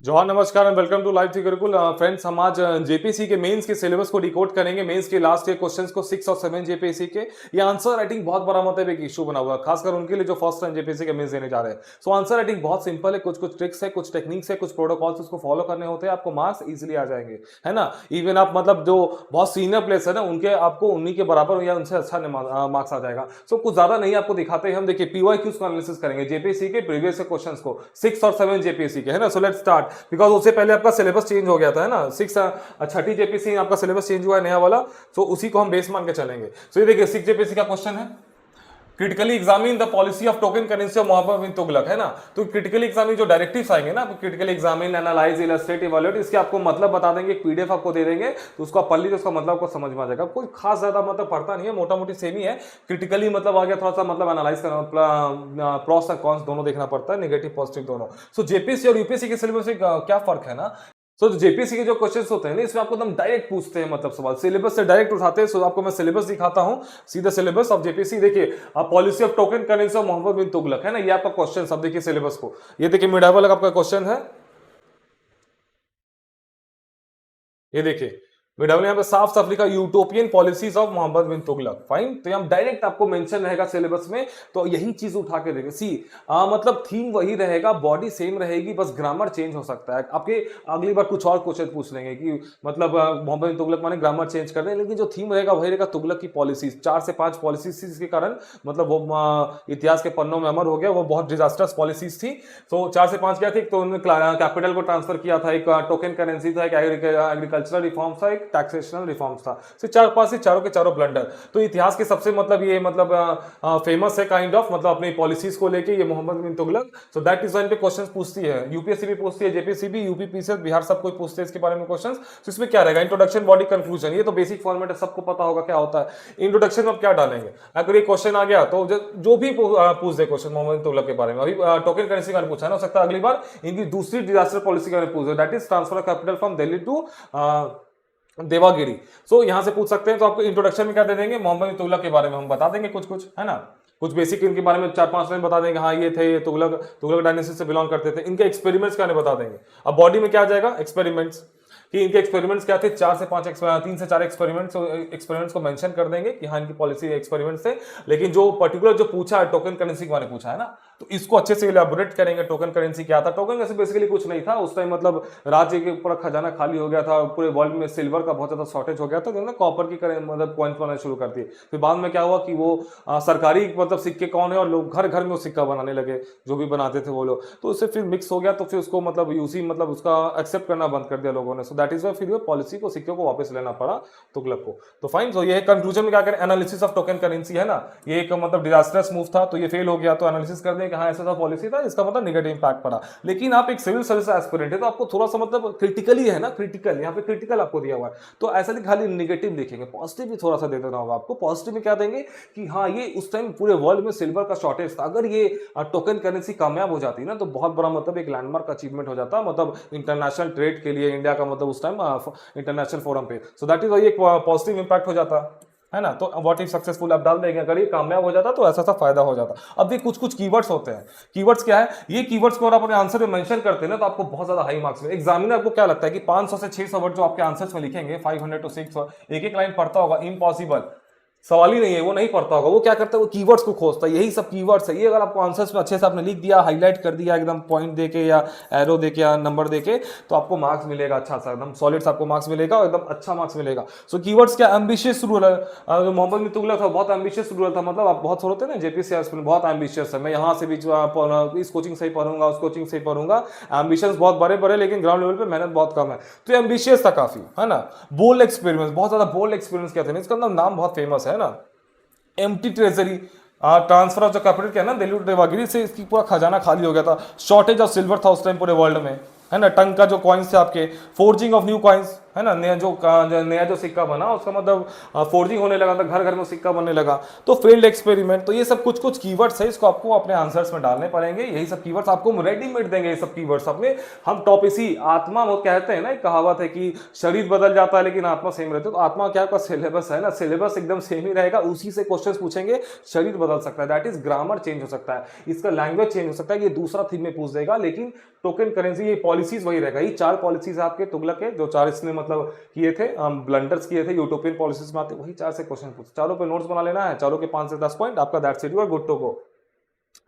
जोहार नमस्कार and welcome to live theoretical friends. हम आज जेपीसी के मेंस के सिलेबस को डिकोड करेंगे। मेंस के लास्ट के क्वेश्चंस को 6 और 7 जेपीसी के। ये आंसर राइटिंग बहुत बड़ा मतलब एक इशू बना हुआ है, खासकर उनके लिए जो फर्स्ट टाइम जेपीसी के मेंस देने जा रहे हैं। सो आंसर राइटिंग बहुत सिंपल है, कुछ कुछ ट्रिक्स है, कुछ टेक्निक्स है, कुछ प्रोटोकॉल्स उसको फॉलो करने होते हैं, आपको मार्क्स इजीली आ जाएंगे, है ना। इवन आप मतलब जो बहुत सीनियर प्लेयर्स है ना, उनके आपको उन्हीं के बराबर या उनसे अच्छा मार्क्स आ जाएगा। सो कुछ ज्यादा नहीं आपको दिखाते हैं हम। देखिए पीवाईक्यूज का एनालिसिस करेंगे जेपीसी के प्रीवियस क्वेश्चंस को, 6 और 7 जेपीसी के, है ना। सो लेट्स स्टार्ट, बिकॉज उससे पहले आपका सिलेबस चेंज हो गया था, है ना। 6 छठी जेपीसी आपका सिलेबस चेंज हुआ है नया वाला। सो उसी को हम बेस मान के चलेंगे। सो ये देखिए 6 जेपीसी का क्वेश्चन है, critically examine the policy of token currency of Mohammad bin Tughlaq, है ना। तो क्रिटिकली एग्जामिन जो डायरेक्टिव्स आएंगे ना, critically examine, analyse, illustrate, evaluate, इसके आपको मतलब बता देंगे, पीडीएफ आपको दे देंगे, तो उसको पढ़ लीजिए, उसका मतलब आपको समझ में आ जाएगा। कोई खास ज्यादा मतलब पढ़ता नहीं है, मोटा मोटी सेम ही है। क्रिटिकली मतलब आ गया थोड़ा सा मतलब एनालाइज करना, प्रोस और कॉन्स दोनों देखना पड़ता है, नेगेटिव पॉजिटिव दोनों। सो जेपीसी और यूपीएससी के सिलेबस में क्या फर्क है ना। सो जेपीसी के जो क्वेश्चंस होते हैं ना, इसमें आपको एकदम डायरेक्ट पूछते हैं, मतलब सवाल सिलेबस से डायरेक्ट उठाते हैं। सो आपको मैं सिलेबस दिखाता हूं, सीधा सिलेबस ऑफ जेपीसी। देखिए policy of token currency of Mohammad bin Tughlaq, है ना, ये आपका क्वेश्चन। अब देखिए सिलेबस को, ये देखिए मिड लेवल आपका क्वेश्चन है, ये देखिए विडब्ल्यू यहाँ पे साफ साफ लिखा, utopian policies of Mohammad bin Tughlaq. Fine, तो यहाँ डायरेक्ट आपको मेंशन रहेगा सिलेबस में, तो यही चीज उठा के देंगे। सी मतलब थीम वही रहेगा, बॉडी सेम रहेगी, बस ग्रामर चेंज हो सकता है। आपके अगली बार कुछ और क्वेश्चन पूछ लेंगे कि मतलब मोहम्मद बिन तुगलक माने ग्रामर चेंज कर दें, लेकिन जो थीम रहेगा वही रहेगा, तुगलक की पॉलिसीज। 4 से 5 पॉलिसीज के कारण मतलब वो इतिहास के पन्नों में अमर हो गया, वो बहुत डिजास्टर्स पॉलिसीज थी। तो 4 से 5 क्या थी, तो उन्होंने कैपिटल को ट्रांसफर किया था, एक टोकन करेंसी था, एक एग्रीकल्चरल रिफॉर्म था, एक टैक्सेशनल रिफॉर्म्स था। से 4-5 से चारों के चारों ब्लंडर। तो इतिहास के सबसे मतलब ये मतलब फेमस है काइंड ऑफ, मतलब अपनी पॉलिसीज को लेके ये Muhammad bin Tughlaq. So that is पे क्वेश्चंस पूछती है, यूपीएससी भी पूछती है, जेपीसी भी, यूपी पीसीएस बिहार सब कोई पूछते हैं इसके बारे में क्वेश्चंस। तो इसमें क्या रहेगा, इंट्रोडक्शन, बॉडी, कंक्लूजन, ये तो बेसिक फॉर्मेट है, सबको पता होगा क्या होता है। इंट्रोडक्शन में क्या डालेंगे, अगर ये क्वेश्चन आ गया तो जो भी पूछ दे क्वेश्चन मोहम्मद बिन तुगलक के बारे में। अभी टोकन करेंसी का पूछा है ना, हो सकता है अगली बार इनकी दूसरी डिजास्टर पॉलिसी का पूछ दे, that is transfer of capital from Delhi to Devagiri. So यहां से पूछ सकते हैं। तो आपको इंट्रोडक्शन में क्या दे देंगे, मोहम्मद बिन तुगलक के बारे में हम बता देंगे कुछ कुछ, है ना। कुछ बेसिक इनके बारे में 4-5 लाइन बता देंगे, हाँ ये थे, ये तुगलक डायनेस्टी से बिलोंग करते थे, इनके एक्सपेरिमेंट्स क्या बता देंगे। अब बॉडी में क्या आ जाएगा, एक्सपेरिमेंट्स, कि इनके एक्सपेरिमेंट्स क्या थे, 3 से 4 एक्सपेरिमेंट्स को मेंशन कर देंगे कि हाँ इनकी पॉलिसी एक्सपेरिमेंट्स थे। लेकिन जो पर्टिकुलर जो पूछा है टोकन करेंसी के बारे में पूछा है ना, तो इसको अच्छे से इलैबोरेट करेंगे। टोकन करेंसी क्या था, टोकन करेंसी बेसिकली कुछ नहीं था उस टाइम, मतलब राज्य के पूरा खजाना खाली हो गया था, पूरे वर्ल्ड में सिल्वर का बहुत ज्यादा शॉर्टेज हो गया था, तो कॉपर की मतलब कॉइन्स बनाना शुरू कर दिए। फिर बाद में क्या हुआ कि वो सरकारी मतलब सिक्के कौन है, और लोग घर घर में वो सिक्का बनाने लगे, जो भी बनाते थे वो लोग, तो उससे फिर मिक्स हो गया, तो फिर उसको मतलब यूसी मतलब उसका एक्सेप्ट करना बंद कर दिया लोगों ने। सो दैट इज वाई फिर पॉलिसी को, सिक्के को वापस लेना पड़ा तुगलक को। तो फाइन, तो ये कंक्लूजन में क्या करें, एनालिसिस ऑफ टोकन करेंसी, है ना, ये एक मतलब डिजास्टर्स मूव था, तो ये फेल हो गया, तो एनालिसिस कर दें कि हाँ ऐसा था पॉलिसी था, इसका मतलब नेगेटिव इंपैक्ट पड़ा। लेकिन आप एक सिविल सर्विस एस्पिरेंट है, तो आपको थोड़ा सा मतलब क्रिटिकली है ना, क्रिटिकल यहाँ पे क्रिटिकल आपको दिया हुआ है, तो ऐसा नहीं खाली नेगेटिव देखेंगे, पॉजिटिव भी थोड़ा सा दे देना होगा आपको। पॉजिटिव में क्या देंगे कि हाँ ये उस टाइम पूरे वर्ल्ड में सिल्वर का शॉर्टेज था, अगर ये टोकन करेंसी कामयाब हो जाती ना, तो बहुत बड़ा मतलब एक लैंडमार्क अचीवमेंट हो जाता, मतलब इंटरनेशनल ट्रेड के लिए इंडिया का, मतलब उस टाइम इंटरनेशनल फोरम पे। सो दैट इज एक पॉजिटिव इंपैक्ट हो जाता है ना। तो व्हाट इफ सक्सेसफुल आप डाल देंगे, अगर ये कामयाब हो जाता तो ऐसा सा फायदा हो जाता। अब ये कुछ कुछ कीवर्ड्स होते हैं, कीवर्ड्स क्या है, ये कीवर्ड्स को अगर आप अपने आंसर में मेंशन करते हैं ना, तो आपको बहुत ज्यादा हाई मार्क्स में। एग्जामिनर आपको क्या लगता है कि 500 से 600 वर्ड जो आपके आंसर्स में लिखेंगे, 500 to 600, एक एक लाइन पढ़ता होगा, इम्पॉसिबल, सवाल ही नहीं है, वो नहीं पढ़ता होगा। वो क्या करता है, वो कीवर्ड्स को खोजता है, यही सब कीवर्ड्स है। ये अगर आपको आंसर्स में अच्छे से आपने लिख दिया, हाईलाइट कर दिया एकदम पॉइंट देके या एरो देके या नंबर देके, तो आपको मार्क्स मिलेगा अच्छा सा, एकदम सॉलिड आपको मार्क्स मिलेगा और एकदम अच्छा मार्क्स मिलेगा। सो कीवर्ड्स क्या, एम्बिशियस रूरल, जो मोहम्मद बिन तुगलक था बहुत एम्बिशियस रूरल था, मतलब आप बहुत होते हैं ना जेपीसी एस्पिरेंट, बहुत एम्बिशियस है, मैं यहाँ से भी इस कोचिंग से ही पढ़ूंगा, उस कोचिंग से ही पढ़ूंगा, एम्बिशंस बहुत बड़े बड़े, लेकिन ग्राउंड लेवल पे मेहनत बहुत कम है। तो एम्बिशियस था काफी, है ना। बोल्ड एक्सपीरियंस, बहुत ज्यादा बोल्ड एक्सपीरियंस क्या थे, इसका नाम बहुत फेमस है ना। Empty treasury, transfer of the capital क्या ना, दिल्ली टू देवागिरी से इसकी पूरा खजाना खाली हो गया था, शॉर्टेज ऑफ सिल्वर था उस टाइम पूरे वर्ल्ड में, है ना। टंग का जो कॉइन्स थे आपके, फोर्जिंग ऑफ न्यू कॉइन्स, है ना, नया जो सिक्का बना उसका मतलब फोर्जिंग होने लगा था, घर घर में सिक्का बनने लगा, तो फेल्ड एक्सपेरिमेंट। तो ये सब कुछ कुछ कीवर्ड्स है, इसको आपको अपने आंसर्स में डालने पड़ेंगे। यही सब कीवर्ड्स आपको रेडीमेड देंगे, ये सब कीवर्ड्स अपने हम टॉप इसी आत्मा, वो कहते हैं ना, एक कहावत है कि शरीर बदल जाता है लेकिन आत्मा सेम रहती है। तो आत्मा क्या आपका सिलेबस है ना, सिलेबस एकदम सेम ही रहेगा, उसी से क्वेश्चंस पूछेंगे। शरीर बदल सकता है, दैट इज ग्रामर चेंज हो सकता है, इसका लैंग्वेज चेंज हो सकता है, ये दूसरा थीम में पूछ देगा, लेकिन टोकन करेंसी ये पॉलिसीज वही रहेगा। ये 4 पॉलिसीज आपके तुगलक के, जो 4 इसने मतलब किए थे, ब्लंडर्स किए थे यूटोपियन पॉलिसीज में आते, वही 4 से क्वेश्चन पूछ। चारों पे नोट्स बना लेना है, चारों के 5 से 10 पॉइंट आपका, that's it, you are good to go.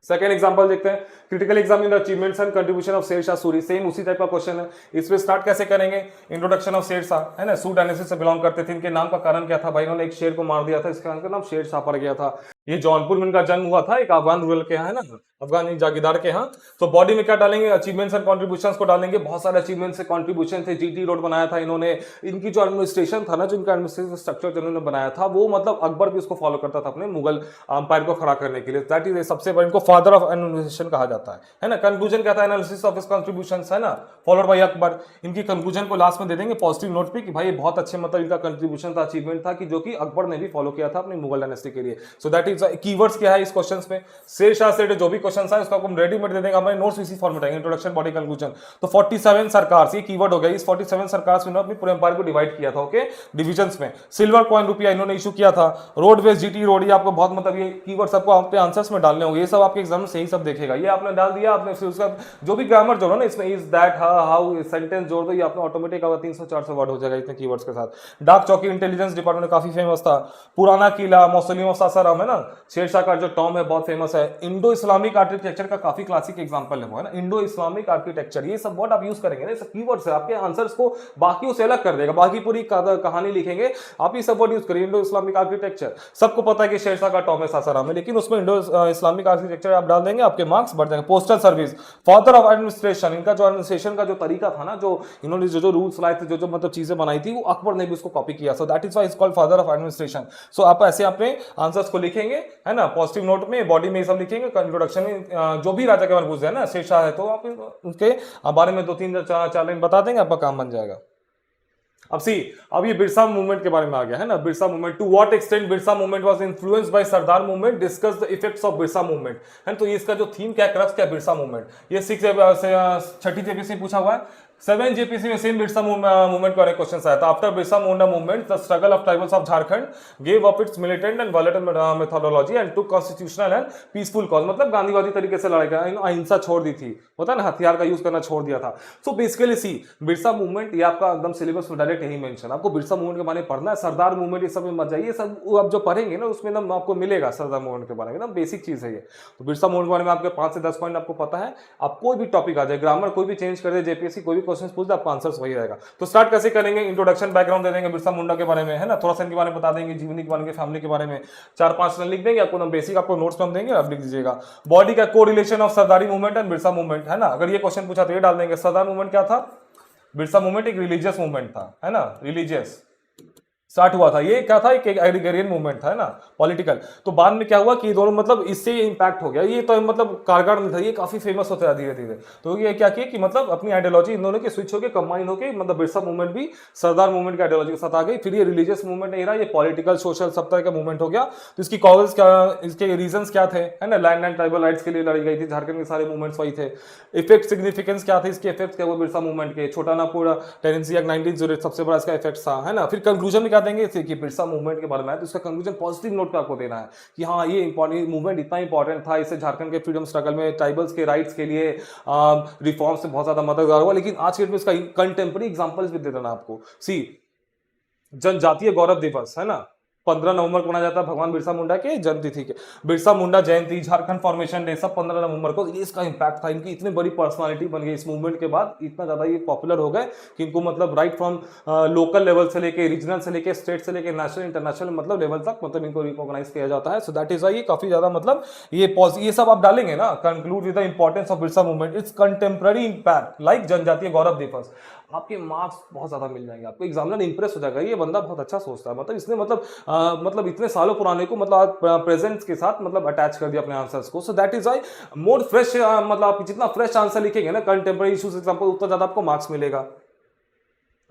Second example देखते हैं, critical exam in the achievements and contribution of Sher Shah Suri. Same उसी टाइप का क्वेश्चन है। इसमें स्टार्ट कैसे करेंगे, इंट्रोडक्शन ऑफ शेरशाह, है ना, सूट डायनेस्टी से बिलोंग करते थे। इनके नाम का कारण क्या था भाई, इन्होंने एक शेर को मार दिया था, इसका नाम शेरशाह पड़ गया था। ये जौनपुर में इनका जन्म हुआ था, एक अफगान रूरल के यहाँ, है ना, अफगानी जागीरदार के यहाँ। तो बॉडी में क्या डालेंगे, अचीवमेंट्स एंड कॉन्ट्रीब्यूशंस को डालेंगे। बहुत सारे अचीवमेंट्स से कॉन्ट्रीब्यूशन थे, जीटी रोड बनाया था इन्होंने। इनकी जो एडमिनिस्ट्रेशन था ना, जो इनका एडमिनिस्ट्रेटिव स्ट्रक्चर जो इन्होंने बनाया था, वो मतलब अकबर भी उसको फॉलो करता था अपने मुगल अंपायर को खड़ा करने के लिए। दैट इज सबसे बड़ा, इनको फादर ऑफ एडमिनिस्ट्रेशन कहा जाता है ना। कंक्लूजन क्या था, एनालिसिस ऑफ हिज कंट्रीब्यूशंस, है ना, फॉलोड बाय अकबर। इनकी कंक्लूजन को लास्ट में दे देंगे पॉजिटिव नोट पे कि भाई बहुत अच्छे मतलब इनका कंट्रीब्यूशन था, अचीवमेंट था, कि जो कि अकबर ने भी फॉलो किया था अपनी मुगल डायनेस्टी के लिए। सो दैट इज कीवर्ड्स क्या है इस क्वेश्चंस में, शेरशाह से जो भी क्वेश्चंस है उसको आपको रेडीमेड दे देंगे, हमारे नोट्स इसी फॉर्मेट आएंगे, इंट्रोडक्शन, बॉडी, कंक्लूजन। तो 47 सरकार, ये कीवर्ड हो गया। इस 47 सरकार में अपनी पूरे एम्पायर को डिवाइड किया था, ओके, डिविजन्स में। सिल्वर कॉइन रुपया इन्होंने इशू किया था। रोडवेज, जीटी रोड, ये आपको बहुत मतलब ये कीवर्ड्स आपको आपके आंसर्स में डालने होंगे। ये सब आपके एग्जाम में सही सब देखेगा। ये आपने डाल दिया, आपने फिर उसका जो भी ग्रामर जोड़ो ना इसमें, इज दैट, हाउ, सेंटेंस जोड़ दो, ये आपने ऑटोमेटिक 300-400 वर्ड हो जाएगा इतने कीवर्ड्स के साथ। डाक चौकी इंटेलिजेंस डिपार्टमेंट काफी फेमस था। पुराना किला, मौसोलियम ऑफ सासाराम, है ना, शेरशाह का जो टॉम है बहुत फेमस है। इंडो इस्लामिक आर्किटेक्चर का काफी क्लासिक एग्जांपल है वो, है ना, इंडो इस्लामिक आर्किटेक्चर। ये सब वर्ड आप यूज करेंगे ना, सब कीवर्ड्स है, आपके आंसर्स को बाकियों से अलग कर देगा। बाकी पूरी कहानी लिखेंगे आप, ये सब वर्ड यूज करिए। इंडो इस्लामिक आर्किटेक्चर, सबको पता है कि शेरशाह का टॉम है सासाराम में, लेकिन उसमें इंडो इस्लामिक आर्किटेक्चर आप डाल देंगे, आपके मार्क्स बढ़ जाएंगे। Postal service, father of administration, इनका जो एडमिनिस्ट्रेशन का जो तरीका था ना, जो इन्होंने जो रूल्स लाए थे, जो मतलब चीजें बनाई थी, वो अकबर ने भी उसको कॉपी किया। So that is why is called father of administration. So आप ऐसे अपने आंसर्स को लिखेंगे, है ना, पॉजिटिव नोट में, बॉडी में सब लिखेंगे, इंट्रोडक्शन में जो भी राजा के बारे में पूछ रहे हैं ना, शेरशाह है तो आप उसके बारे में 2-3-4 लाइन बता देंगे, आपका काम बन जाएगा। अब ये बिरसा मूवमेंट के बारे में आ गया, है ना, Birsa movement. To what extent Birsa movement was influenced by Sardar movement, discuss the effects of Birsa movement, है। तो ये इसका जो थीम क्या, क्रक्स क्या, बिरसा मूवमेंट। ये 6ठी जेपीसी पूछा हुआ है। 7 जेपीसी में सेम बिरसा मूवमेंट का क्वेश्चन आया था। After Birsa Munda movement, the struggle of tribals of Jharkhand gave up its militant and voluntary methodology and to constitutional and peaceful cause, मतलब गांधीवादी तरीके से लड़ाई कर, अहिंसा छोड़ दी थी, होता है ना, हथियार का यूज करना छोड़ दिया था। सो बेसिकली सी बिरसा मूवमेंट, ये आपका एकदम सिलेबस में डायरेक्ट यही मेंशन, आपको बिरसा मूवमेंट के बारे में पढ़ना है। सरदार मूवमेंट ये सब में मत जाइए, सब आप जो पढ़ेंगे ना उसमें एकदम आपको मिलेगा सरदार मूवमेंट के बारे में, एकदम बेसिक चीज है ये। तो बिरसा मूवमेंट के बारे में आपके 5 से 10 पॉइंट आपको पता है। आप कोई भी टॉपिक आ जाए, ग्रामर कोई भी चेंज कर दे, जेपीएससी कोई भी क्वेश्चन पूछ दे, आपका आंसर वही रहेगा। तो स्टार्ट कैसे करेंगे, इंट्रोडक्शन, बैकग्राउंड दे देंगे बिरसा मुंडा के बारे में, है ना, थोड़ा सा इनके बारे में बता देंगे, जीवनी के बारे में, फैमिली के बारे में 4-5 लाइन लिख देंगे, आपको बेसिक आपको नोट्स में हम देंगे, आप लिख दीजिएगा। बॉडी का को relation of Sardari movement and Birsa movement, है ना, अगर ये क्वेश्चन पूछा तो ये डाल देंगे। सरदार मूवमेंट क्या था, बिरसा मूवमेंट एक रिलीजियस मूवमेंट था, है ना, रिलीजियस स्टार्ट हुआ था। ये क्या था, एक एग्रीगेरियन मूवमेंट था, है ना, पॉलिटिकल। तो बाद में क्या हुआ कि दोनों मतलब इससे इंपैक्ट हो गया, ये तो मतलब कारगर नहीं था, ये काफी फेमस होता है धीरे धीरे। तो ये क्या किया कि मतलब अपनी आइडियोलॉजी इन दोनों के स्विच होकर कंबाइन होकर मतलब बिरसा मूवमेंट भी सरदार मूवमेंट की आइडियोलॉजी के साथ आ गई। फिर ये रिलीजियस मूवमेंट नहीं रहा, ये पॉलिटिकल, सोशल सब तरह का मूवमेंट हो गया। तो इसकी कॉजेज क्या, इसके रीजंस क्या थे, है ना, लैंड एंड ट्राइबल राइट्स के लिए लड़ी गई थी, झारखंड के सारे मूवमेंट्स वही थे। इफेक्ट, सिग्निफिकेंस क्या थे, इसके इफेक्ट क्या हुए बिरसा मूवमेंट के, छोटा नागपुर टेनेंसी एक्ट 1908 सबसे बड़ा इसका इफेक्ट था, है ना। फिर कंक्लूजन में क्या देंगे कि बिरसा मूवमेंट के बारे में, तो इसका कंक्लूजन पॉजिटिव नोट पे आपको देना है कि हाँ ये मूवमेंट इतना इंपॉर्टेंट था, इससे झारखंड के फ्रीडम स्ट्रगल में ट्राइबल्स के राइट्स के लिए रिफॉर्म से बहुत ज्यादा मददगार हुआ। लेकिन आज के डेट में इसका कंटेम्प्रेरी एग्जांपल्स भी दे देना आपको। सी जनजातीय गौरव दिवस, है ना, 15 नवंबर को मनाया जाता है, भगवान बिरसा मुंडा के जन्म तिथि के। बिरसा मुंडा जयंती, झारखंड फॉर्मेशन डे, सब 15 नवंबर को। ये इसका इंपैक्ट था, इनकी इतनी बड़ी पर्सनालिटी बन गई इस मूवमेंट के बाद, इतना ज्यादा ये पॉपुलर हो गए कि इनको मतलब राइट फ्रॉम लोकल लेवल से लेके, रीजनल से लेके, स्टेट से लेके, नेशनल इंटरनेशनल मतलब लेवल तक मतलब इनको रिकॉग्नाइज किया जाता है। सो दैट इज वाई ये काफी ज्यादा मतलब ये सब आप डालेंगे ना, conclude with the importance of Birsa movement, it's contemporary impact like जनजातीय गौरव दिवस, आपके मार्क्स बहुत ज्यादा मिल जाएंगे, आपको एग्जामिनर इंप्रेस हो जाएगा, ये बंदा बहुत अच्छा सोचता है, मतलब इसने मतलब इतने सालों पुराने को मतलब प्रेजेंट के साथ मतलब अटैच कर दिया अपने आंसर्स को। So that is why more fresh, मतलब आप जितना फ्रेश आंसर लिखेंगे ना कंटेम्प्रेरी इश्यूज एग्जांपल, उतना ज्यादा आपको मार्क्स मिलेगा।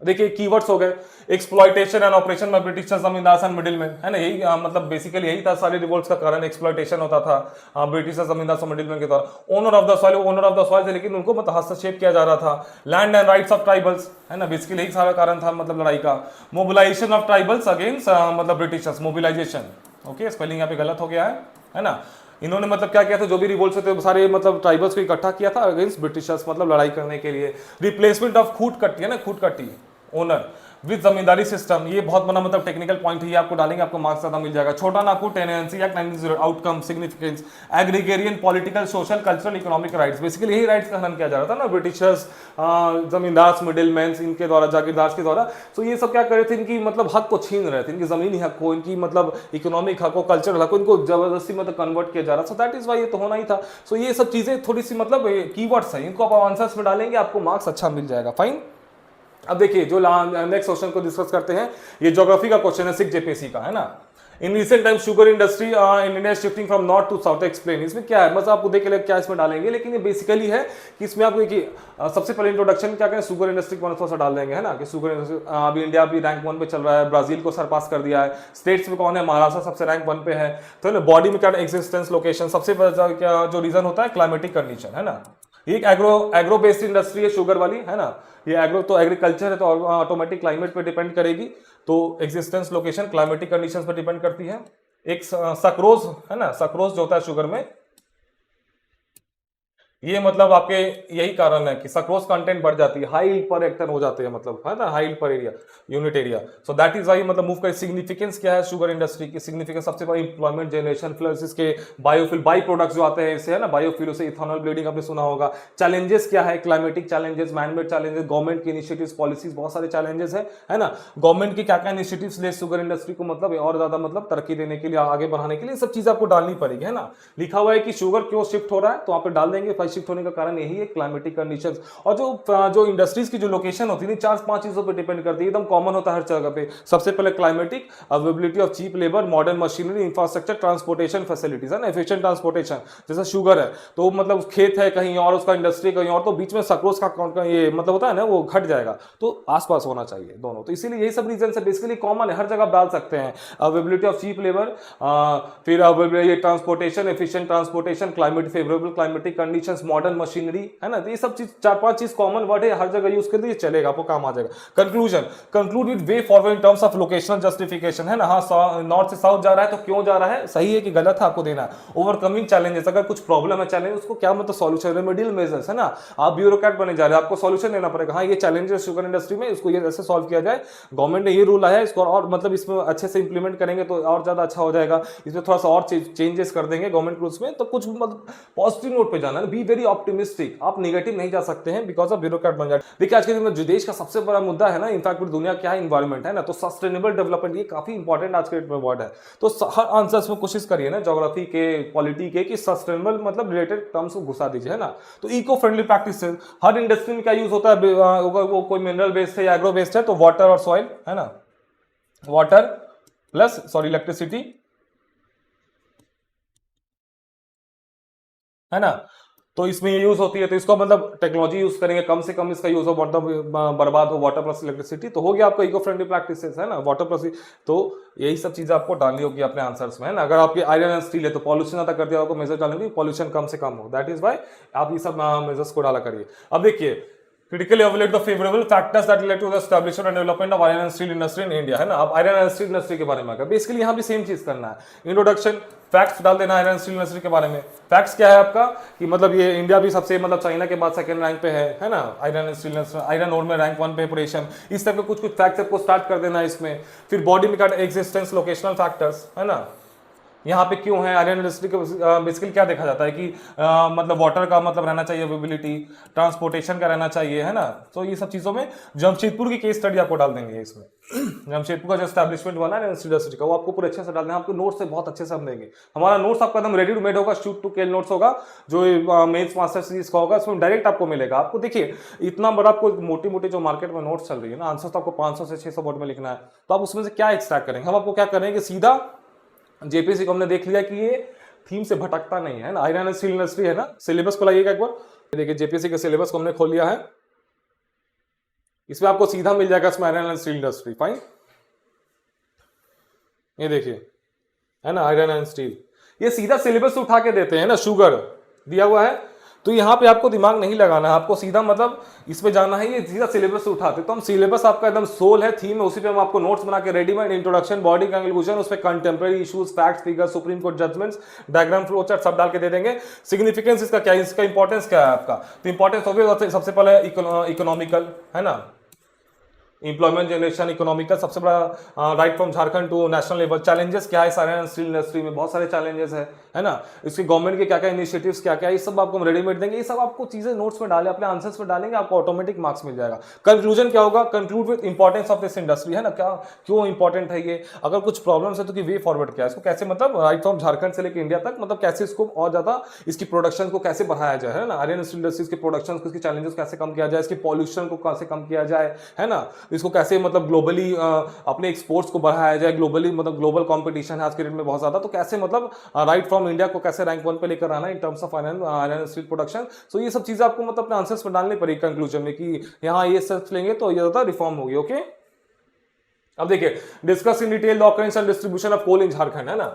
देखिए कीवर्ड्स हो गए, exploitation and operation by Britishers जमींदार एंड मिडिलमैन, है ना, यही मतलब बेसिकली यही था सारे रिवोल्ट्स का कारण, एक्सप्लॉइटेशन होता था ब्रिटिशर्स जमींदार और मिडिलमैन के द्वारा। ओनर ऑफ द सॉइल थे, लेकिन उनको मतलब हस्तक्षेप किया जा रहा था। Land and rights of tribals, है ना, बेसिकली यही सारा कारण था मतलब लड़ाई का। मोबिलाइजेशन ऑफ ट्राइबल्स अगेंस्ट मतलब ब्रिटिशर्स, मोबिलाइजेशन, ओके स्पेलिंग यहाँ पे गलत हो गया है ना। इन्होंने मतलब क्या किया था, जो भी रिवोल्ट थे सारे मतलब ट्राइबल्स को इकट्ठा किया था अगेंस्ट ब्रिटिशर्स, मतलब लड़ाई करने के लिए। रिप्लेसमेंट ऑफ खूटकट्टी, है ना, खूटकट्टी ओनर विद जमींदारी सिस्टम, ये बहुत बड़ा मतलब टेक्निकल पॉइंट है, आपको डालेंगे आपको मार्क्स ज्यादा मिल जाएगा। छोटा Nagpur tenancy act 1900, outcome significance agrarian political social cultural economic rights, basically यही राइट्स का हनन किया जा रहा था ना ब्रिटिशर्स, जमींदार मिडिलमैन इनके द्वारा, जागीरदार के द्वारा। तो ये सब क्या कर रहे थे, इनकी मतलब हक को छीन रहे थे, इनकी जमीनी हक को, इनकी मतलब इकोनॉमिक हक को, कल्चरल हक को, इनको जबरदस्ती मतलब कन्वर्ट किया जा रहा। सो दैट इज वाई ये तो होना ही था। सो ये सब चीजें थोड़ी सी मतलब कीवर्ड्स है, इनको आप आंसर्स में डालेंगे आपको मार्क्स अच्छा मिल जाएगा। फाइन। अब देखिए जो नेक्स्ट क्वेश्चन को डिस्कस करते हैं, ये ज्योग्राफी का क्वेश्चन है 6 जेपीएससी का, है ना। In recent time sugar industry in India shifting from north to south, explain. इसमें क्या है, मतलब आपको देख के लिए क्या इसमें डालेंगे, लेकिन ये बेसिकली है कि इसमें आपको देखिए सबसे पहले इंट्रोडक्शन क्या करें, शुगर इंडस्ट्री को थोड़ा सा डाल देंगे, है ना, कि शुगर इंडस्ट्री अभी इंडिया भी रैंक 1 पे चल रहा है, ब्राजील को सरपास कर दिया है। स्टेट्स में कौन है, महाराष्ट्र सबसे रैंक 1 पे है। तो बॉडी में क्या एक्सिस्टेंस लोकेशन, सबसे क्या जो रीजन होता है क्लाइमेटिक कंडीशन, है ना। ये एग्रो बेस्ड इंडस्ट्री है शुगर वाली, है ना। ये एग्रो तो एग्रीकल्चर है, तो ऑटोमेटिक क्लाइमेट पे डिपेंड करेगी, तो एग्जिस्टेंस लोकेशन क्लाइमेटिक कंडीशंस पे डिपेंड करती है। एक सक्रोज, है ना, सक्रोज जो होता है शुगर में, ये मतलब आपके यही कारण है कि सक्रोज कंटेंट बढ़ जाती है, हाई पर हेक्टर हो जाते हैं, मतलब है ना, high per area, unit area. So that is why मतलब मूव कर। सिग्निफिकेंस क्या है शुगर इंडस्ट्री की, सिग्निफिकेंस सबसे बड़ा इंप्लॉयमेंट जनरेशन, प्लस इसके बायोफिल बाई प्रोडक्ट्स जो आते हैं इससे, है ना, बायोफिल से इथेनॉल ब्लीडिंग आपने सुना होगा। चैलेंजेस क्या है, climatic challenges, manmade challenges, government की इनिशिएटिव्स, पॉलिसीज, बहुत सारे चैलेंजेस है ना। गवर्नमेंट की क्या क्या इनिशिएटिव्स ले शुगर इंडस्ट्री को मतलब और ज्यादा मतलब तरक्की देने के लिए, आगे बढ़ाने के लिए, सब चीजें आपको डालनी पड़ेगी, है ना। लिखा हुआ है कि शुगर क्यों शिफ्ट हो रहा है, तो आप डाल देंगे, शिफ्ट होने का कारण यही है क्लाइमेटिक कंडीशंस। और जो इंडस्ट्रीज की जो लोकेशन होती है 4-5 चीजों पे डिपेंड करती है, एकदम कॉमन होता है हर जगह पे। सबसे पहले climatic, availability of cheap labour, modern machinery, infrastructure, transportation facilities, है ना, एफिशिएंट ट्रांसपोर्टेशन। जैसे शुगर है तो मतलब खेत है कहीं और, उसका इंडस्ट्री कहीं और, तो बीच में सक्रोज का ये मतलब होता है ना, वो घट जाएगा, तो आसपास होना चाहिए दोनों। तो इसीलिए यही सब रीजन है, बेसिकली कॉमन है, हर जगह डाल सकते हैं। अवेलेबिलिटी ऑफ चीप लेबर, फिर ये transportation, efficient transportation, climate favourable climatic conditions, modern machinery, है ना। तो ये सब चीज 4-5 चीज कॉमन वर्ड है, हर जगह यूज कर दीजिए, चलेगा, आपको काम आ जाएगा। Conclusion, conclude with way forward in terms of locational justification, है ना। हाँ, नॉर्थ से साउथ जा रहा है तो क्यों जा रहा है, सही है कि गलत है, आपको देना है। ओवरकमिंग चैलेंजेस, अगर कुछ प्रॉब्लम है चैलेंज, उसको क्या मतलब सॉल्यूशन, रेमेडियल मेजर्स, है ना। आप ब्यूरोक्रेट बने जा रहे हैं, आपको सॉल्यूशन देना पड़ेगा, हाँ ये चैलेंजेस शुगर इंडस्ट्री में, इसको ये ऐसे सॉल्व किया जाए, गवर्नमेंट ने ये रूल आया है, इसको और मतलब इसमें अच्छे से इंप्लीमेंट करेंगे तो और ज्यादा अच्छा हो जाएगा, इसमें थोड़ा सा और चेंजेस कर देंगे गवर्नमेंट रूल्स में, तो कुछ मतलब पॉजिटिव नोट पे जाना है, बी वेरी ऑप्टिमिस्टिक, आप नेगेटिव नहीं जा सकते हैं बिकॉज ऑफ ब्यूरोक्रेट बन जाए। देखिए आज के दिन में जो देश का सबसे बड़ा मुद्दा है ना, इनफैक्ट पूरी दुनिया क्या है, इन्वायरमेंट, है ना। तो सस्टेनेबल डेवलपमेंट ये काफी इंपॉर्टेंट आज के डेट में वर्ड है। तो हर आंसर्स में कोशिश करिए ना, ज्योग्राफी के, पॉलिटी के, कि सस्टेनेबल मतलब रिलेटेड टर्म्स को घुसा दीजिए, है ना। तो इको फ्रेंडली प्रैक्टिसेस, हर इंडस्ट्री में क्या यूज होता है, वो कोई मिनरल बेस्ड है या एग्रो बेस्ड है, तो वाटर और सॉइल, है ना, वाटर प्लस सॉरी इलेक्ट्रिसिटी, है ना। तो इसमें ये यूज होती है, तो इसको मतलब टेक्नोलॉजी यूज करेंगे, कम से कम इसका यूज हो, मतलब बर्बाद हो, वाटर प्लस इलेक्ट्रिसिटी, तो हो गया आपका इको फ्रेंडली प्रैक्टिसेस, है ना, वाटर प्लस। तो यही सब चीजें आपको डालनी होगी अपने आंसर्स में, है ना। अगर आपकी आयरन एंड स्टील है तो पॉल्यूशन ज्यादा कर दिया होगा, मेजर डालेंगे पॉल्यूशन कम से कम हो, दैट इज वाई आप ये सब मेजर्स को डाला करिए। अब देखिए critically evaluate the favorable factors that led to the establishment and development of iron and steel industry in India, है ना। अब आयरन एंड स्टील इंडस्ट्री के बारे में आकर बेसिकली यहाँ भी सेम चीज करना है, इंट्रोडक्शन, फैक्ट्स डाल देना आयरन एंड स्टील इंडस्ट्री के बारे में। फैक्ट्स क्या है आपका, कि मतलब ये इंडिया भी सबसे मतलब चाइना के बाद सेकंड रैंक पे है ना, iron and steel industry, iron ore में रैंक 1 पे पोजीशन, इस टाइप के कुछ फैक्ट्स आपको स्टार्ट कर देना है इसमें। फिर बॉडी में एग्जिस्टेंस, लोकेशनल फैक्टर्स, है ना, यहाँ पे क्यों है आयरन इंडस्ट्री के, बेसिकली क्या देखा जाता है कि मतलब वाटर का मतलब रहना चाहिए, अवेलेबिलिटी, ट्रांसपोर्टेशन का रहना चाहिए, है ना। तो ये सब चीजों में जमशेदपुर की केस स्टडी आपको डाल देंगे इसमें। जमशेदपुर का जो एस्टैब्लिशमेंट बना है इंडस्ट्री का, वो आपको पूरे अच्छे से डाल देंगे, आपको नोट्स से बहुत अच्छे से हम देंगे। हमारा नोट्स आपका एकदम रेडी टू मेड होगा, शूट टू किल नोट्स होगा, जो मेंस मास्टर सीरीज का होगा, उसमें डायरेक्ट आपको मिलेगा। आपको देखिए इतना बड़ा आपको मोटी मोटी जो मार्केट में नोट्स चल रही है ना, आंसर तो आपको 500 से 600 वर्ड में लिखना है, तो आप उसमें से क्या एक्सट्रैक्ट करेंगे, हम आपको क्या करेंगे, सीधा जेपीसी को हमने देख लिया कि ये थीम से भटकता नहीं है ना, आयरन एंड स्टील इंडस्ट्री, है ना। सिलेबस को लाइएगा एक बार, देखिए जेपीसी के सिलेबस को हमने खोल लिया है, इसमें आपको सीधा मिल जाएगा इसमें iron and steel industry. Fine, ये देखिए है ना, आयरन एंड स्टील, ये सीधा सिलेबस उठा के देते हैं ना, शुगर दिया हुआ है तो यहाँ पे आपको दिमाग नहीं लगाना है, आपको सीधा मतलब इसमें जाना है, ये सीधा सिलेबस उठाते। तो हम सिलेबस आपका एकदम सोल है, थीम है, उसी पे हम आपको नोट्स बना के रेडीमेड, इंट्रोडक्शन, बॉडी कंक्लूजन, उस पे contemporary issues, facts, figures, supreme court judgements, diagram, flow chart सब डाल के दे देंगे। सिग्निफिकेंस इसका क्या है, इसका इंपॉर्टेंस क्या है आपका, तो इंपॉर्टेंस ऑब्वियस सबसे पहले इकोनॉमिकल है ना, एम्प्लॉयमेंट जनरेशन, इकोनॉमिकल, सबसे बड़ा right from Jharkhand to national level. Challenges क्या है सारे स्टील इंडस्ट्री में, बहुत सारे चैलेंजेस है ना, इसकी गवर्नमेंट के क्या क्या इनिशिएटिव्स क्या क्या है, ये सब आपको हम रेडीमेड देंगे, ये सब आपको चीजें नोट्स में डालें, अपने आंसर्स में डालेंगे, आपको ऑटोमेटिक मार्क्स मिल जाएगा। कंक्लूजन क्या होगा, conclude with importance of this industry है ना, क्या क्यों इंपॉर्टेंट है ये, अगर कुछ प्रॉब्लम्स है तो कि वे फॉरवर्ड क्या है, इसको कैसे मतलब राइट फ्रॉम झारखंड से लेकर इंडिया तक, मतलब कैसे इसको और ज्यादा इसकी प्रोडक्शन को कैसे बढ़ाया जाए है ना, आयरन स्टील इंडस्ट्रीज की प्रोडक्शन को, इसकी चैलेंजेस कैसे कम किया जाए, इसकी पॉल्यूशन को कैसे कम किया जाए है ना, इसको कैसे मतलब ग्लोबली अपने एक्सपोर्ट्स को बढ़ाया जाए, ग्लोबली मतलब ग्लोबल कंपटीशन है आज के डेट में बहुत ज्यादा, तो कैसे मतलब राइट फ्रॉम इंडिया को कैसे रैंक 1 पे लेकर आना in terms of iron steel production. So ये सब चीजें आपको मतलब अपने आंसर्स में डालनी पड़ेगी कंक्लूजन में कि यहाँ ये स्टेप्स लेंगे तो ये ज्यादा रिफॉर्म होगी। ओके, अब देखिए discuss in detail the occurrence and distribution of coal in Jharkhand है ना,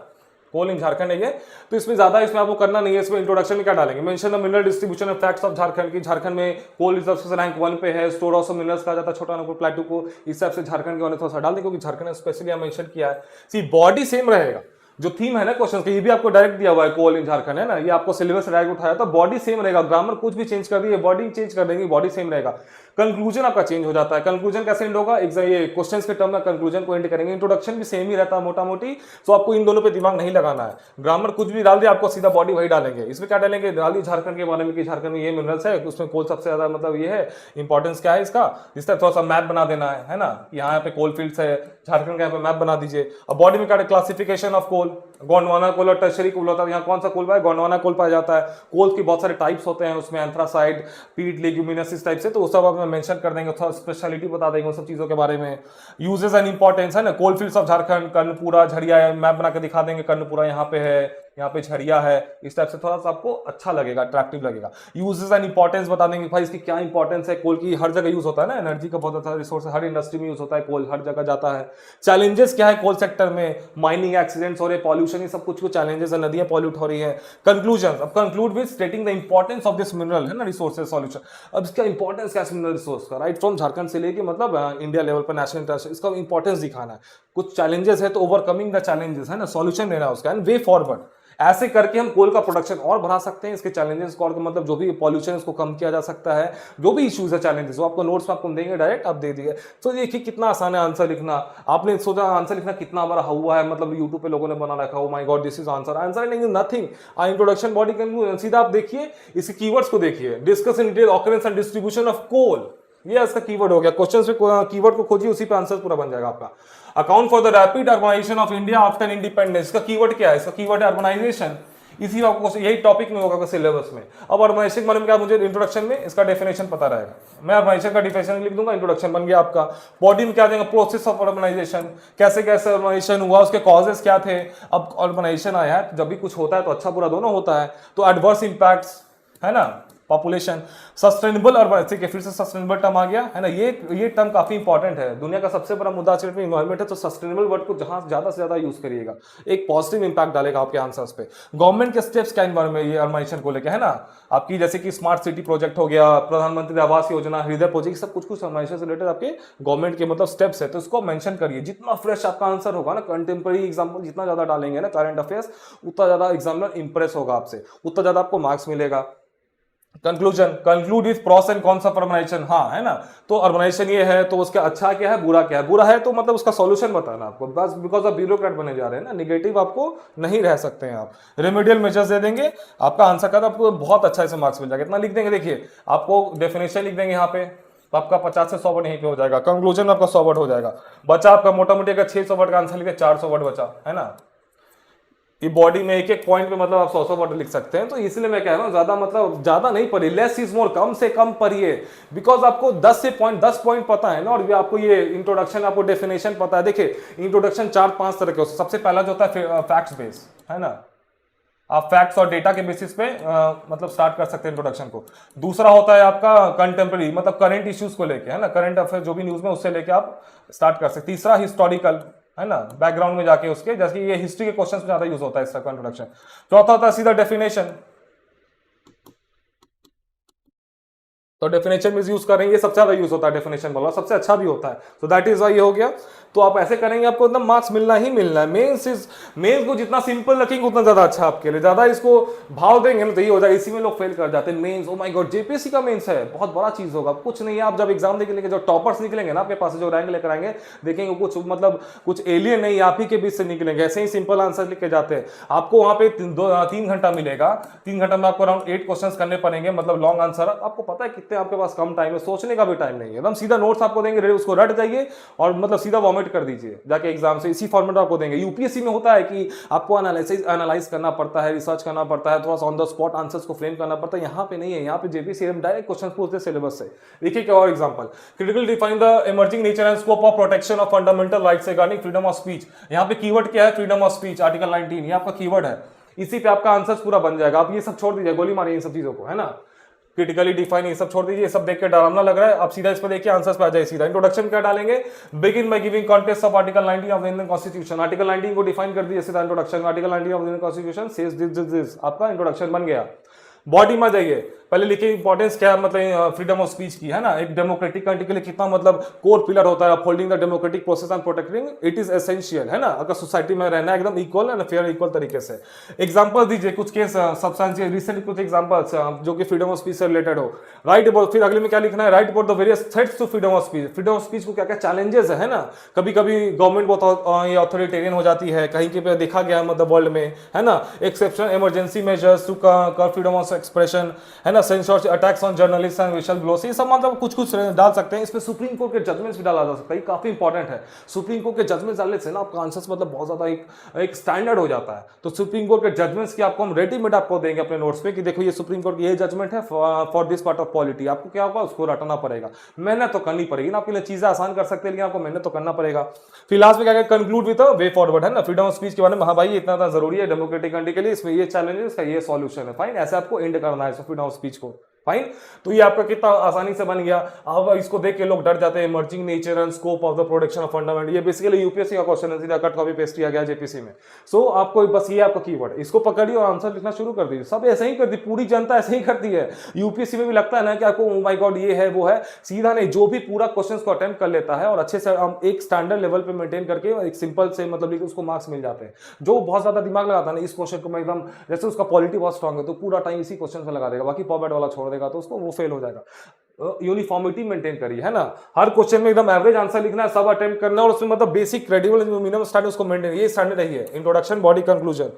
कोल इन झारखंड है ये, तो इसमें ज्यादा इसमें आपको करना नहीं है, इसमें इंट्रोडक्शन में क्या डालेंगे, mention the mineral distribution of facts of Jharkhand की झारखंड में कोल रिजर्व्स रैंक 1 पे है, स्टोर ऑफ मिनरल्स कहा जाता है छोटा नागपुर प्लेटू को, इस हिसाब से झारखंड के वाले थोड़ा सा डाल दें क्योंकि झारखंड ने स्पेशली मेंशन किया है। सी बॉडी सेम रहेगा, जो थीम है ना क्वेश्चन का, ये भी आपको डायरेक्ट दिया हुआ है कोल इन झारखंड है ना, ये आपको सिलेबस डायरेक्ट उठाया, तो बॉडी सेम रहेगा, ग्रामर कुछ भी चेंज कर दिए, बॉडी चेंज कर देंगे, बॉडी सेम रहेगा। कंक्लूजन आपका चेंज हो जाता है, कंक्लूजन कैसे एंड होगा, एग्जाम ये क्वेश्चंस के टर्म में कंक्लूजन को एंड करेंगे, इंट्रोडक्शन भी सेम ही रहता है मोटा मोटी, तो आपको इन दोनों पे दिमाग नहीं लगाना है, ग्रामर कुछ भी डाल दिया आपको सीधा बॉडी वही डालेंगे। इसमें क्या डालेंगे, डालिए झारखंड के बारे में कि झारखंड में ये मिनरल्स है, उसमें कोल सबसे ज्यादा मतलब ये है, इंपॉर्टेंस क्या है इसका, इस तरह थोड़ा सा मैप बना देना है ना, यहाँ पे कोल फील्ड्स है झारखंड का, यहाँ पे मैप बना दीजिए। अब बॉडी में क्या क्लासिफिकेशन ऑफ कोल, गोंडवाना कोल और टर्शरी कोल होता है, यहाँ कौन सा कोल पाया, गोंडवाना कोल पाया जाता है, कोल की बहुत सारे टाइप्स होते हैं उसमें, एंथ्रासाइड, पीट, लेग्यूमिनस इस टाइप से, तो वो सब आप मेंशन कर देंगे, स्पेशलिटी बता देंगे उन सब चीजों के बारे में। यूजेस एंड इंपॉर्टेंस है ना, कोल फील्ड्स ऑफ झारखंड, कर्णपुरा, झरिया है, मैप बना के दिखा देंगे, कर्णपुरा यहाँ पे है, यहाँ पे झरिया है, इस टाइप से थोड़ा सा आपको अच्छा लगेगा, अट्रैक्टिव लगेगा। यूजेस एंड इंपॉर्टेंस बता देंगे भाई इसकी क्या इंपॉर्टेंस है, कोल की हर जगह यूज होता है ना, एनर्जी का बहुत अच्छा रिसोर्स है, हर इंडस्ट्री में यूज होता है, कोल हर जगह जाता है। चैलेंजेस क्या है कोल सेक्टर में, माइनिंग एक्सीडेंट्स हो रहे, पॉल्यूशन, ये सब कुछ चैलेंजेस है, नदियां पॉल्यूट हो रही है। कंक्लूजन, अब conclude with stating the importance of this mineral है ना, रिसोर्सेज सॉल्यूशन, अब इसका इंपॉर्टेंस क्या है मिनरल रिसोर्स का, राइट फ्रॉम झारखंड से लेके मतलब इंडिया लेवल पर नेशनल इंटरनेशनल, इसका इंपॉर्टेंस दिखाना है। कुछ चैलेंजेस है तो ओवरकमिंग द चैलेंजेस है ना, सॉल्यूशन देना है उसका एंड वे फॉरवर्ड, ऐसे करके हम कोल का प्रोडक्शन और बढ़ा सकते हैं, इसके चैलेंजेस को और मतलब जो भी पॉल्यूशन इसको कम किया जा सकता है, जो भी इश्यूज है चैलेंजेस वो आपको नोट्स में आपको देंगे, डायरेक्ट आप दे दिए। तो देखिए कितना आसान है आंसर लिखना, आपने सोचा आंसर लिखना कितना बड़ा हुआ है, मतलब यूट्यूब पे लोगों ने बना रखा हो, my god this is answer, answer is nothing, introduction, body conclusion, सीधा आप देखिए इसके कीवर्ड्स को देखिए, discuss in detail occurrence and distribution of coal, ये इसका कीवर्ड हो गया, क्वेश्चन से कीवर्ड को खोजिए, उसी पे आंसर पूरा बन जाएगा आपका। Account for the rapid urbanisation of India after independence, इसका कीवर्ड क्या है, इसका कीवर्ड है अर्बनाइजेशन, इसी आपको यही टॉपिक में होगा सिलेबस में। अब अर्बनाइजेशन के बारे में क्या, मुझे इंट्रोडक्शन में इसका डेफिनेशन पता रहेगा, मैं अर्बनाइजेशन का डेफिनेशन लिख दूंगा, इंट्रोडक्शन बन गया आपका। बॉडी में क्या देंगे, प्रोसेस ऑफ अर्बनाइजेशन, कैसे कैसे अर्बनाइजेशन हुआ, उसके कॉजेस क्या थे। अब अर्बनाइजेशन आया है, जब भी कुछ होता है तो अच्छा बुरा दोनों होता है, तो एडवर्स इंपैक्ट्स है ना, पॉपुलेशन, सस्टेनेबल अर्बन, ठीक है फिर से सस्टेनेबल टर्म आ गया है ना, ये टर्म काफी इंपॉर्टेंट है, दुनिया का सबसे बड़ा मुद्दा में इन्वायरमेंट है, तो सस्टेनेबल वर्ड को जहां ज्यादा से ज्यादा यूज करिएगा, एक पॉजिटिव इंपैक्ट डालेगा आपके आंसर्स पे। गवर्नमेंट के स्टेप्स क्या इन्वायरमेंट ये अर्बनाइजेशन को लेकर है ना, आपकी जैसे कि स्मार्ट सिटी प्रोजेक्ट हो गया, प्रधानमंत्री आवास योजना, हृदय प्रोजेक्ट, सब कुछ अर्बनाइजेशन से रिलेटेड आपके गवर्नमेंट के मतलब स्टेप्स है, तो इसको मेंशन करिए। जितना फ्रेश आपका आंसर होगा ना, कंटेम्प्रेरी एग्जाम्पल जितना ज्यादा डालेंगे ना, करंट अफेयर्स, उतना ज्यादा एग्जामिनर इंप्रेस होगा आपसे, उतना ज्यादा आपको मार्क्स मिलेगा। Conclusion, conclude with pros and cons of urbanisation, हाँ है ना, तो अर्बनाइजेशन ये है तो उसका अच्छा क्या है, बुरा क्या है, बुरा है तो मतलब उसका सॉल्यूशन बताना आपको, बस बिकॉज ऑफ ब्यूरोक्रेट बने जा रहे हैं ना, निगेटिव आपको नहीं रह सकते हैं आप, रेमेडियल मेजर्स दे देंगे, आपका आंसर का आपको बहुत अच्छा ऐसे मार्क्स मिल जाएगा। इतना लिख देंगे, देखिए आपको डेफिनेशन लिख देंगे यहाँ पे, तो आपका 50 से 100 वर्ड यहीं पे हो जाएगा, कंक्लूजन में आपका 100 वर्ड हो जाएगा, बचा आपका मोटा मोटी अगर 600 वर्ड का आंसर लिखे 400 वर्ड बचा है ना, ये बॉडी में एक एक पॉइंट पे मतलब आप 100 वर्ड लिख सकते हैं, तो इसलिए मैं कह रहा हूं ज्यादा मतलब ज्यादा नहीं पढ़िए, लेस इज मोर, कम से कम पढ़िए, बिकॉज आपको 10 पॉइंट पता है ना, और भी आपको ये इंट्रोडक्शन, आपको डेफिनेशन पता है। देखिए इंट्रोडक्शन 4-5 तरह के होते हैं, सबसे पहला जो होता है फैक्ट्स बेस है ना, आप फैक्ट्स और डेटा के बेसिस पे मतलब स्टार्ट कर सकते हैं इंट्रोडक्शन को। दूसरा होता है आपका कंटेम्प्रेरी, मतलब करंट इश्यूज को लेके, है ना, करंट अफेयर जो भी न्यूज में उससे लेके आप स्टार्ट कर सकते। तीसरा हिस्टोरिकल, है ना, बैकग्राउंड में जाके उसके, जैसे ये हिस्ट्री के क्वेश्चन में ज्यादा यूज होता है इसका इंट्रोडक्शन। चौथा होता है सीधा डेफिनेशन, तो डेफिनेशन में यूज करेंगे, सबसे ज्यादा यूज होता है डेफिनेशन वाला, सबसे अच्छा भी होता है, तो दैट इज वाई ये हो गया। तो आप ऐसे करेंगे आपको एकदम मार्क्स मिलना ही मिलना है। मेंस को जितना सिंपल रखेंगे उतना ज्यादा अच्छा आपके लिए, ज्यादा इसको भाव देंगे ना तो ये हो जाएगा, इसी में लोग फेल कर जाते हैं। Mains, oh my god, JPSC का मेंस है, बहुत बड़ा चीज होगा, कुछ नहीं है। आप जब एग्जाम देके लेके जो टॉपर्स निकलेंगे ना आपके पास, जो रैंक लेकर आएंगे, देखेंगे कुछ मतलब कुछ एलियन नहीं, आप ही के बीच से निकलेंगे, ऐसे ही सिंपल आंसर लिख के जाते हैं। आपको वहां पे 3 घंटा मिलेगा, 3 घंटा में आपको अराउंड 8 क्वेश्चन करने पड़ेंगे, मतलब लॉन्ग आंसर। आपको पता है कितने आपके पास कम टाइम है, सोचने का भी टाइम नहीं है, एकदम सीधा नोट्स आपको देंगे, उसको रट जाइए और मतलब सीधा वॉमिट कर दीजिए जाके एग्जाम से, इसी फॉर्मेट आपको देंगे। यूपीएससी में होता है कि आपको एनालाइज करना पड़ता है, रिसर्च करना पड़ता है, थोड़ा सा ऑन द स्पॉट आंसर्स को फ्रेम करना पड़ता है। यहाँ पे नहीं है, यहाँ पे जेपीएससी डायरेक्ट क्वेश्चन पूछते सिलेबस से। देखिए क्या और example, critical define the emerging nature and scope of protection of fundamental rights regarding freedom of speech. यहाँ पे कीवर्ड क्या है, फ्रीडम ऑफ स्पीच, आर्टिकल 19, ये आपका कीवर्ड है, इसी पे आपका आंसर पूरा बन जाएगा। आप ये सब छोड़ दीजिए, गोली मारिए इन सब चीजों को, है ना, क्रिटिकली डिफाइन ये सब छोड़ दीजिए, ये सब देख के डरावना लग रहा है, आप सीधा इस पर देखिए आंसर्स पे आ जाए सीधा। इंट्रोडक्शन क्या डालेंगे, begin by giving context of article 19 of the Indian constitution. Article 19 को डिफाइन कर दिया सीधा introduction, article 19 of the Indian constitution says this, आपका इंट्रोडक्शन बन गया। बॉडी में जाइए, पहले लिखिए इंपॉर्टेंस क्या है, मतलब फ्रीडम ऑफ स्पीच की, है ना, एक डेमोक्रेटिक कंट्री के लिए कितना मतलब कोर पिलर होता है, upholding the democratic process and protecting it is essential, है ना, अगर सोसाइटी में रहना है एकदम इक्वल एंड फेयर इक्वल तरीके से। एग्जांपल दीजिए कुछ केस सब्सटेंशियल, रिसेंट कुछ एग्जांपल्स जो कि फ्रीडम ऑफ स्पीच से रिलेटेड हो। राइट अबाउट, फिर अगले में क्या लिखना है, write about the various threats to freedom of speech. Freedom of speech को क्या क्या चैलेंजेस है ना, कभी कभी गवर्नमेंट बहुत ऑथोरिटेरियन हो जाती है, कहीं के पे देखा गया मतलब वर्ल्ड में, है ना, एक्सेप्शन इमरजेंसी मेजर्स टू कर फ्रीडम ऑफ एक्सप्रेशन, है ना, censorship, attacks on journalist and we shall blows, ये सब मतलब कुछ कुछ डाल सकते हैं। इसमें सुप्रीम कोर्ट के जजमेंट्स भी डाला जा सकता है, ये काफी इंपॉर्टेंट है। सुप्रीम कोर्ट के जजमेंट्स डालने से ना आपका आंसर्स मतलब बहुत ज्यादा एक स्टैंडर्ड हो जाता है। तो सुप्रीम कोर्ट के जजमेंट्स की आपको हम रेडीमेड आपको देंगे अपने नोट्स पे कि देखो ये सुप्रीम कोर्ट की ये जजमेंट है for this part of polity. आपको क्या होगा, उसको रटना पड़ेगा, मेहनत तो करनी पड़ेगी ना, आपके लिए चीजें आसान कर सकते हैं लेकिन आपको मेहनत तो करना पड़ेगा। फिर लास्ट में क्या कंक्लूड विद वे फॉरवर्ड, है ना, फ्रीडम ऑफ स्पीच के बारे में, हाँ भाई इतना जरूरी है डेमोक्रेटिक कंट्री के लिए, इसमें ये चैलेंजेस है, ये सॉल्यूशन है, फाइन, ऐसे आपको एंड करना है फ्रीडम ऑफ स्पीच को, फाइन। तो ये आपका कितना आसानी से बन गया। अब इसको देख के लोग डर जाते हैं, emerging nature and scope of the protection of fundamental, ये बेसिकली यूपीएससी का क्वेश्चन है, सीधा कट कॉपी पेस्ट किया गया जेपीसी में। सो आपको बस ये आपका कीवर्ड है, इसको पकड़िए और आंसर लिखना शुरू कर दीजिए। सब ऐसे ही करती, पूरी जनता ऐसे ही करती है। यूपीएससी में भी लगता है ना कि आपको ओ माय गॉड ये है वो है, सीधा नहीं, जो भी पूरा क्वेश्चन को अटेम्प्ट कर लेता है और अच्छे से हम एक स्टैंडर्ड लेवल पे मेंटेन करके एक सिंपल से मतलब उसको मार्क्स मिल जाते हैं। जो बहुत ज्यादा दिमाग लगाता है ना इस क्वेश्चन को, मैं एकदम जैसे उसका पॉलिटी बहुत स्ट्रांग है तो पूरा टाइम इसी क्वेश्चन में लगा देगा, बाकी पॉवर्ड वाला छोड़ देगा तो उसको वो फेल हो जाएगा। यूनिफॉर्मिटी मेंटेन करिए, है ना, हर क्वेश्चन में एकदम एवरेज आंसर लिखना है, सब अटेम्प्ट करना है और उसमें मतलब बेसिक क्रेडिबल मिनिमम स्टैंडर्ड उसको मेंटेन, ये स्टैंडर्ड है। Introduction, body, conclusion.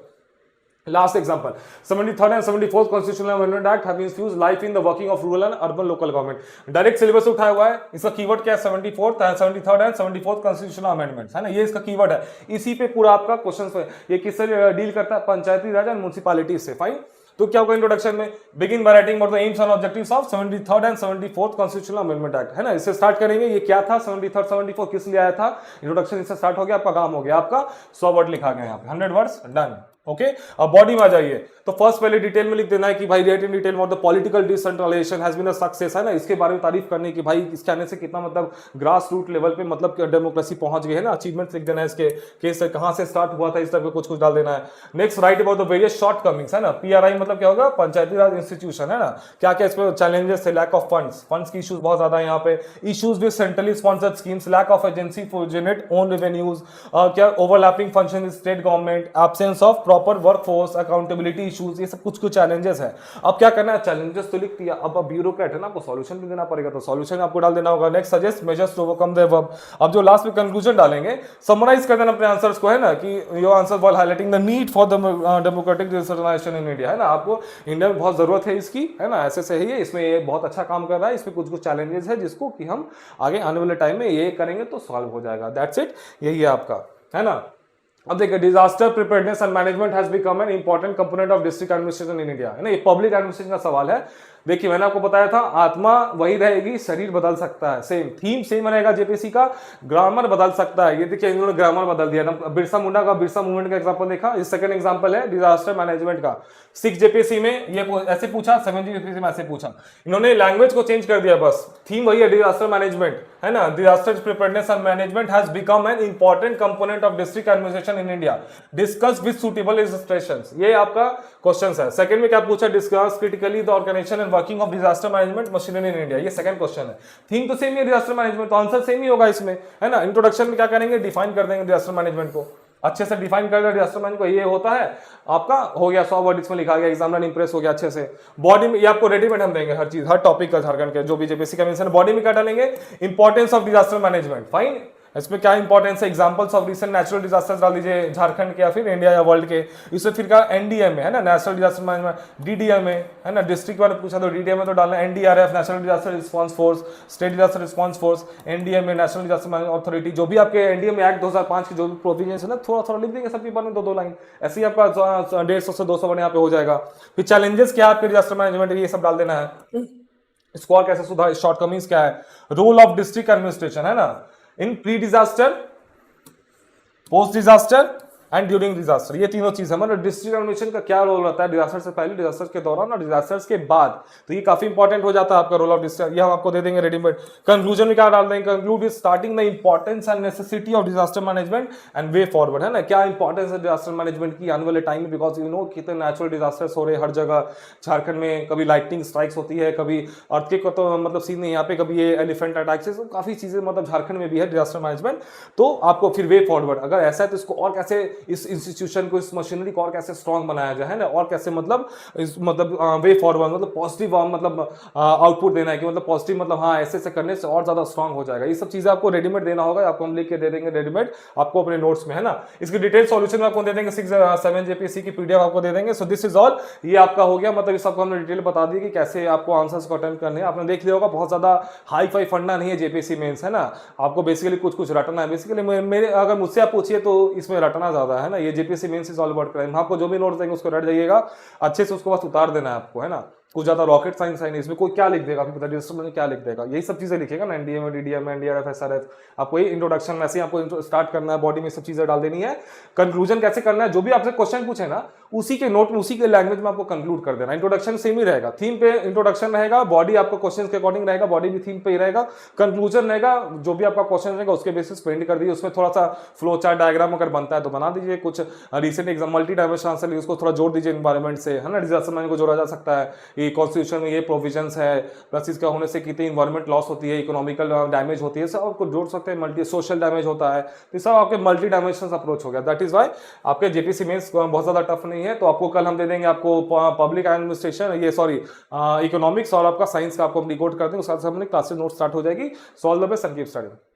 Last example, 73rd and 74th Constitutional Amendment Act have infused life in the working of rural and urban local government. Direct syllabus से उठाया हुआ है, इसका keyword क्या है, 74th and 73rd and 74th Constitutional Amendments, है ना, ये इसका कीवर्ड है। इसी पे पूरा आपका क्वेश्चन है, ये किससे डील करता है, पंचायती राज एंड म्युनिसिपैलिटी से, फाइन। तो क्या होगा इंट्रोडक्शन में, begin by writing about the AIIMS and objectives of 73rd and 74th constitutional amendment act, है ना, इससे स्टार्ट करेंगे। ये क्या था, 73rd 74 किस लिए आया था, इंट्रोडक्शन इससे स्टार्ट हो गया, आपका काम हो गया, आपका 100 वर्ड लिखा गया, यहाँ पे 100 वर्ड्स डन। ओके, अब बॉडी में आ जाइए, तो फर्स्ट पहले डिटेल में लिख देना है कि भाई write in detail the political decentralisation has been a success, है ना, इसके बारे में तारीफ करने की, भाई इसके आने से कितना मतलब ग्रास रूट लेवल पे मतलब डेमोक्रेसी पहुंच गई है ना, अचीवमेंट्स लिख देना है इसके, केस कहां से स्टार्ट हुआ था, इस तरह कुछ कुछ डाल देना है। Next write about the various shortcomings, है ना, पीआरआई मतलब क्या होगा, पंचायती राज इंस्टीट्यूशन, है ना, क्या क्या इस पे चैलेंजेस थे, लैक ऑफ फंड्स की इश्यूज बहुत ज्यादा है यहाँ पे, issues with centrally sponsored schemes, lack of agency for generate own revenues, क्या overlapping function with state government, absence of proper workforce, accountability issues, ये सब कुछ कुछ चैलेंजेस है। अब क्या करना है, चैलेंजेस तो लिख दिया, अब ब्यूरोक्रेट है ना, आपको सॉल्यूशन भी देना पड़ेगा, तो सॉल्यूशन आपको डाल देना होगा। Next suggest measures to overcome the above. अब जो लास्ट में कंक्लूजन डालेंगे, समराइज कर देना अपने आंसर्स को, है ना, कि your answer while highlighting the need for the democratic decentralisation in India, है ना, आपको इंडिया में बहुत जरूरत है इसकी, है ना, ऐसे से ही है, इसमें ये बहुत अच्छा काम कर रहा है, इसमें कुछ कुछ चैलेंजेस है जिसको कि हम आगे आने वाले टाइम में ये करेंगे तो सॉल्व हो जाएगा। दैट्स इट, यही है आपका, है ना। अब देखिए, disaster preparedness and management has become an important component of district administration in India, है ना, ये पब्लिक एडमिनिस्ट्रेशन का सवाल है। देखिए मैंने आपको बताया था आत्मा वही रहेगी, शरीर बदल सकता है, सेम थीम सेम रहेगा जेपीसी का, ग्रामर बदल सकता है। ये देखिए इन्होंने ग्रामर बदल दिया ना, बिरसा मुंडा का बिरसा मूवमेंट का एग्जांपल देखा, इस सेकंड एग्जांपल है डिजास्टर मैनेजमेंट का। 6 जेपीसी में ये ऐसे पूछा, 7 जेपीसी में ऐसे पूछा, इन्होंने लैंग्वेज को चेंज कर दिया, बस थीम वही है डिजास्टर मैनेजमेंट है ना। Disaster preparedness and management has become an important component of district administration in India, discuss with suitable illustrations. ये आपका क्वेश्चन है। सेकंड में क्या पूछा, discuss critically the organisation and working of disaster management machinery in India, ये second question है। Theme तो same ही है डिजास्टर मैनेजमेंट, तो आंसर सेम ही होगा इसमें है ना। इंट्रोडक्शन में क्या करेंगे, डिफाइन कर देंगे डिजास्टर मैनेजमेंट को, अच्छे से डिफाइन कर दिया डिजास्टर मैनेजमेंट को, ये होता है आपका, हो गया 100 वर्ड इसमें लिखा गया, एग्जामिनर इंप्रेस हो गया अच्छे से। बॉडी में ये आपको रेडीमेड हम देंगे हर चीज, हर टॉपिक का झारखंड के जो भी जेपीसी का मेंशन है। बॉडी में क्या डालेंगे, importance of disaster management, fine, इसमें क्या इंपॉर्टेंस है, examples of recent natural disasters डाल दीजिए झारखंड के या फिर इंडिया या वर्ल्ड के। इसमें फिर क्या एनडीएम है ना, नेशनल डिजास्टर मैनेजमेंट, डीडीएम है ना, डिस्ट्रिक्ट वाले पूछा तो डीडीएम में तो डालना, NDRF national disaster response force, state disaster response force, NDM में नेशनल डिजास्टर मैनेजमेंट अथॉरिटी, जो भी आपके एनडीएम एक्ट 2005 की जो भी प्रोविजंस है ना, थोड़ा थोड़ा लिख देंगे सब पेपर में 2-2 लाइन, ऐसे ही आपका 150 से 200 वर्ड यहाँ पे हो जाएगा। फिर चैलेंजेस क्या है आपके डिजास्टर मैनेजमेंट, ये सब डाल देना है। स्कोर कैसे सुधार, शॉर्टकमिंग्स क्या है, रोल ऑफ डिस्ट्रिक्ट एडमिनिस्ट्रेशन है ना इन pre disaster, post disaster and during disaster, ये तीनों चीज है। मतलब डिस्ट्रिक्ट एडमिनिस्ट्रेशन का क्या रोल रहता है डिजास्टर से पहले, डिजास्टर के दौरान और डिजास्टर्स के बाद, तो ये काफी इंपॉर्टेंट हो जाता है आपका रोल ऑफ डिजास्टर, ये हम आपको दे देंगे रेडीमेड। कंक्लूजन में क्या डाल देंगे, conclude is starting the importance and necessity of disaster management and way forward, है ना, क्या इंपॉर्टेंस है डिजास्टर मैनेजमेंट की आने वाले टाइम में, बिकॉज यू नो कितने नेचुरल डिजास्टर्स हो रहे हैं हर जगह झारखंड में, कभी लाइटनिंग स्ट्राइक्स होती है, कभी अर्थक्वेक का तो मतलब सीन नहीं, यहाँ पे कभी ये एलिफेंट अटैक्स है, काफी चीजें मतलब झारखंड में भी है डिजास्टर मैनेजमेंट। तो आपको फिर वे फॉरवर्ड, अगर ऐसा है तो इसको और कैसे इस इंस्टीट्यूशन को, इस मशीनरी को और कैसे स्ट्रांग बनाया जाए, है ना, और कैसे मतलब इस मतलब वे फॉरवर्ड मतलब पॉजिटिव मतलब आउटपुट देना है कि मतलब पॉजिटिव मतलब हाँ ऐसे से करने से और ज्यादा स्ट्रांग हो जाएगा। ये सब चीजें आपको रेडीमेड देना होगा, आपको हम लिख के दे देंगे रेडीमेड आपको अपने नोट्स में, है ना। इसकी डिटेल सॉल्यूशन आपको दे देंगे, 6-7 जेपीसी की पीडीएफ आपको दे देंगे। सो दिस इज ऑल, ये आपका हो गया, मतलब इस सबको हमने डिटेल बता दी कि कैसे आपको आंसर्स को अटेम्प्ट करने हैं। आपने देख लिया होगा बहुत ज्यादा हाई फाई फंडा नहीं है जेपीसी मेंस, है ना, आपको बेसिकली कुछ कुछ रटना है। बेसिकली मेरे अगर मुझसे आप पूछिए तो इसमें रटना ज्यादा है ना, ये JPC mains is all about crime. आपको जो भी नोट्स देंगे उसको रट जाइएगा अच्छे से, उसको बस उतार देना है आपको, है ना, कुछ ज्यादा रॉकेट साइंस है नहीं इसमें। कोई क्या लिख देगा आपको पता है, रजिस्टर में क्या लिख देगा, यही सब चीजें लिखेगा ना, एनडीए में, डीडीएम में, एनडीआरएफ, एसआरएफ, आपको ये इंट्रोडक्शन में ऐसे आपको स्टार्ट करना है, बॉडी में सब चीजें डाल देनी है। कंक्लूजन कैसे करना है, जो भी आपसे क्वेश्चन पूछे ना उसी के नोट में उसी के लैंग्वेज में आपको कंक्लूड कर देना। इंट्रोडक्शन सेम ही रहेगा, थीम पे इंट्रोडक्शन रहेगा, बॉडी आपको क्वेश्चन के अकॉर्डिंग रहेगा, बॉडी भी थीम पे ही रहेगा, कंक्लूजन रहेगा जो भी आपका क्वेश्चन रहेगा उसके बेसिस प्रिंट कर दीजिए। उसमें थोड़ा सा फ्लो चार्ट डायग्राम अगर बनता है तो बना दीजिए, कुछ recent exam multi dimensional answer उसको थोड़ा जोड़ दीजिए एनवायरमेंट से, है ना, डिजास्टर मैनेजमेंट को जोड़ा जा सकता है, ये कॉन्स्टिट्यूशन में ये प्रोविजंस है, प्लस इसका होने से कितनी इन्वायरमेंट लॉस होती है, इकोनॉमिकल डैमेज होती है, सब आपको जोड़ सकते हैं, मल्टी सोशल डैमेज होता है, तो सब आपके मल्टी डायमेंशनल अप्रोच हो गया। दैट इज व्हाई आपके जेपीसी मेंस बहुत ज्यादा टफ नहीं है। तो आपको कल हम दे देंगे आपको पब्लिक एडमिनिस्ट्रेशन, ये सॉरी इकोनॉमिक्स और आपका साइंस का आपको हम डिकोड कर देंगे, उसके बाद हमने क्लासेस नोट स्टार्ट हो जाएगी। So all the best and keep studying.